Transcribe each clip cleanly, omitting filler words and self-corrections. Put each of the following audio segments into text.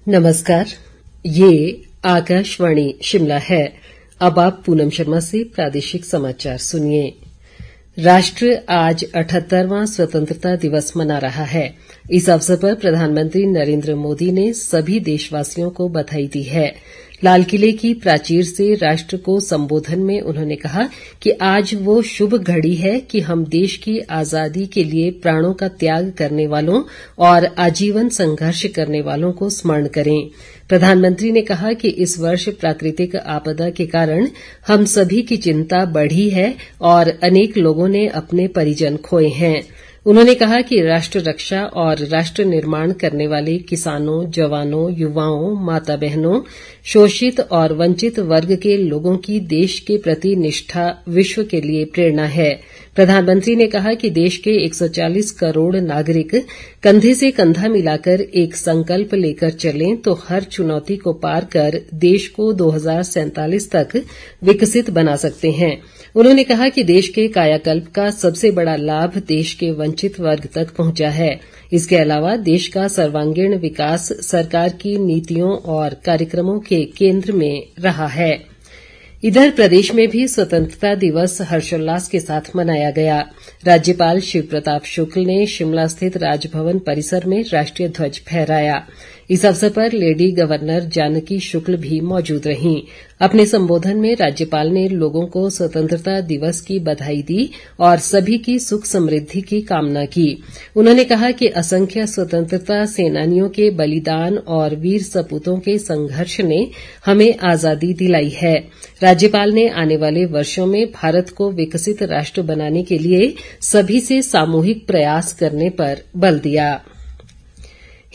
नमस्कार, ये आकाशवाणी शिमला है। अब आप पूनम शर्मा से प्रादेशिक समाचार सुनिए। राष्ट्र आज 78वां स्वतंत्रता दिवस मना रहा है। इस अवसर पर प्रधानमंत्री नरेंद्र मोदी ने सभी देशवासियों को बधाई दी है। लाल किले की प्राचीर से राष्ट्र को संबोधन में उन्होंने कहा कि आज वो शुभ घड़ी है कि हम देश की आजादी के लिए प्राणों का त्याग करने वालों और आजीवन संघर्ष करने वालों को स्मरण करें। प्रधानमंत्री ने कहा कि इस वर्ष प्राकृतिक आपदा के कारण हम सभी की चिंता बढ़ी है और अनेक लोगों ने अपने परिजन खोए हैं। उन्होंने कहा कि राष्ट्र रक्षा और राष्ट्र निर्माण करने वाले किसानों, जवानों, युवाओं, माता बहनों, शोषित और वंचित वर्ग के लोगों की देश के प्रति निष्ठा विश्व के लिए प्रेरणा है। प्रधानमंत्री ने कहा कि देश के 140 करोड़ नागरिक कंधे से कंधा मिलाकर एक संकल्प लेकर चलें तो हर चुनौती को पार कर देश को 2047 तक विकसित बना सकते हैं। उन्होंने कहा कि देश के कायाकल्प का सबसे बड़ा लाभ देश के वंचित वर्ग तक पहुंचा है। इसके अलावा देश का सर्वांगीण विकास सरकार की नीतियों और कार्यक्रमों के केंद्र में रहा है। इधर प्रदेश में भी स्वतंत्रता दिवस हर्षोल्लास के साथ मनाया गया। राज्यपाल शिव प्रताप शुक्ल ने शिमला स्थित राजभवन परिसर में राष्ट्रीय ध्वज फहराया। इस अवसर पर लेडी गवर्नर जानकी शुक्ल भी मौजूद रहीं। अपने संबोधन में राज्यपाल ने लोगों को स्वतंत्रता दिवस की बधाई दी और सभी की सुख समृद्धि की कामना की। उन्होंने कहा कि असंख्य स्वतंत्रता सेनानियों के बलिदान और वीर सपूतों के संघर्ष ने हमें आजादी दिलाई है। राज्यपाल ने आने वाले वर्षों में भारत को विकसित राष्ट्र बनाने के लिए सभी से सामूहिक प्रयास करने पर बल दिया।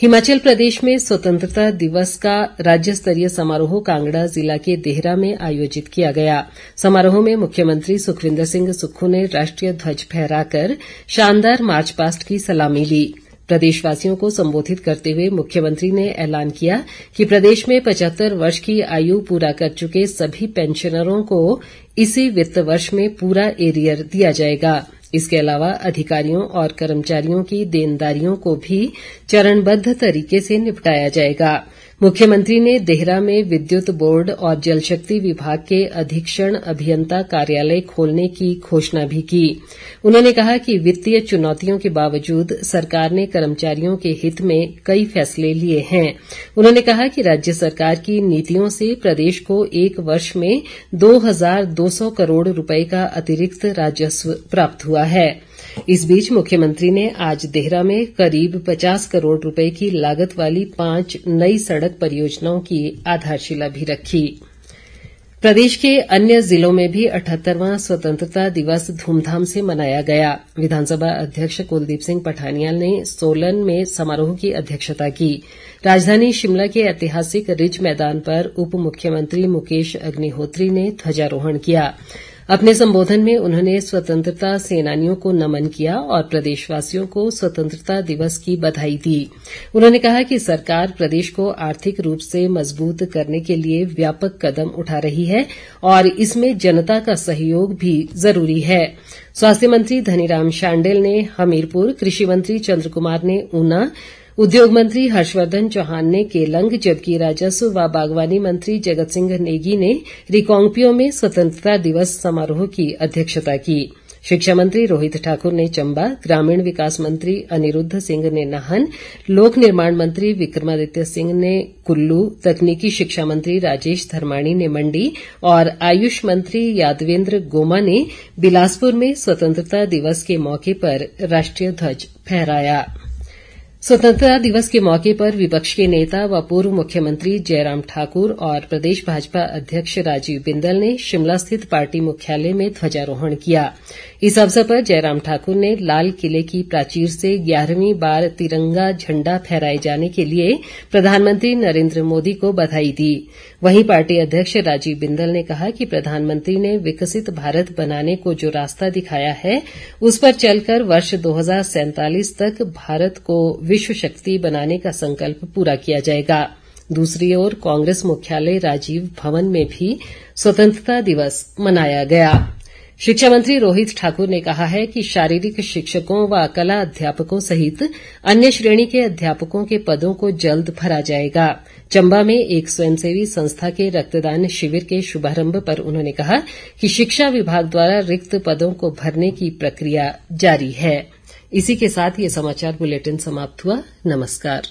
हिमाचल प्रदेश में स्वतंत्रता दिवस का राज्य स्तरीय समारोह कांगड़ा जिला के देहरा में आयोजित किया गया। समारोह में मुख्यमंत्री सुखविंदर सिंह सुक्खू ने राष्ट्रीय ध्वज फहराकर शानदार मार्च पास्ट की सलामी ली। प्रदेशवासियों को संबोधित करते हुए मुख्यमंत्री ने ऐलान किया कि प्रदेश में 75 वर्ष की आयु पूरा कर चुके सभी पेंशनरों को इसी वित्त वर्ष में पूरा एरियर दिया जाएगा। इसके अलावा अधिकारियों और कर्मचारियों की देनदारियों को भी चरणबद्ध तरीके से निपटाया जाएगा। मुख्यमंत्री ने देहरा में विद्युत बोर्ड और जल शक्ति विभाग के अधीक्षण अभियंता कार्यालय खोलने की घोषणा भी की। उन्होंने कहा कि वित्तीय चुनौतियों के बावजूद सरकार ने कर्मचारियों के हित में कई फैसले लिए हैं। उन्होंने कहा कि राज्य सरकार की नीतियों से प्रदेश को एक वर्ष में 2200 करोड़ रुपए का अतिरिक्त राजस्व प्राप्त हुआ है। इस बीच मुख्यमंत्री ने आज देहरा में करीब 50 करोड़ रुपए की लागत वाली 5 नई सड़क परियोजनाओं की आधारशिला भी रखी। प्रदेश के अन्य जिलों में भी 78वां स्वतंत्रता दिवस धूमधाम से मनाया गया। विधानसभा अध्यक्ष कुलदीप सिंह पठानिया ने सोलन में समारोह की अध्यक्षता की। राजधानी शिमला के ऐतिहासिक रिज मैदान पर उप मुख्यमंत्री मुकेश अग्निहोत्री ने ध्वजारोहण किया। अपने संबोधन में उन्होंने स्वतंत्रता सेनानियों को नमन किया और प्रदेशवासियों को स्वतंत्रता दिवस की बधाई दी। उन्होंने कहा कि सरकार प्रदेश को आर्थिक रूप से मजबूत करने के लिए व्यापक कदम उठा रही है और इसमें जनता का सहयोग भी जरूरी है। स्वास्थ्य मंत्री धनीराम शांडिल ने हमीरपुर, कृषि मंत्री चंद्र कुमार ने ऊना, उद्योग मंत्री हर्षवर्धन चौहान ने केलंग, जबकि राजस्व व बागवानी मंत्री जगत सिंह नेगी ने रिकांगपिओ में स्वतंत्रता दिवस समारोह की अध्यक्षता की। शिक्षा मंत्री रोहित ठाकुर ने चंबा, ग्रामीण विकास मंत्री अनिरुद्ध सिंह ने नाहन, लोक निर्माण मंत्री विक्रमादित्य सिंह ने कुल्लू, तकनीकी शिक्षा मंत्री राजेश धर्माणी ने मंडी और आयुष मंत्री यादवेंद्र गोमा ने बिलासपुर में स्वतंत्रता दिवस के मौके पर राष्ट्रीय ध्वज फहराया। स्वतंत्रता दिवस के मौके पर विपक्ष के नेता व पूर्व मुख्यमंत्री जयराम ठाकुर और प्रदेश भाजपा अध्यक्ष राजीव बिंदल ने शिमला स्थित पार्टी मुख्यालय में ध्वजारोहण किया। इस अवसर पर जयराम ठाकुर ने लाल किले की प्राचीर से 11वीं बार तिरंगा झंडा फहराए जाने के लिए प्रधानमंत्री नरेंद्र मोदी को बधाई दी। वहीं पार्टी अध्यक्ष राजीव बिंदल ने कहा कि प्रधानमंत्री ने विकसित भारत बनाने को जो रास्ता दिखाया है उस पर चलकर वर्ष 2047 तक भारत को विश्व शक्ति बनाने का संकल्प पूरा किया जाएगा। दूसरी ओर कांग्रेस मुख्यालय राजीव भवन में भी स्वतंत्रता दिवस मनाया गया। शिक्षा मंत्री रोहित ठाकुर ने कहा है कि शारीरिक शिक्षकों व कला अध्यापकों सहित अन्य श्रेणी के अध्यापकों के पदों को जल्द भरा जाएगा। चंबा में एक स्वयंसेवी संस्था के रक्तदान शिविर के शुभारंभ पर उन्होंने कहा कि शिक्षा विभाग द्वारा रिक्त पदों को भरने की प्रक्रिया जारी है। इसी के साथ ये समाचार बुलेटिन समाप्त हुआ। नमस्कार।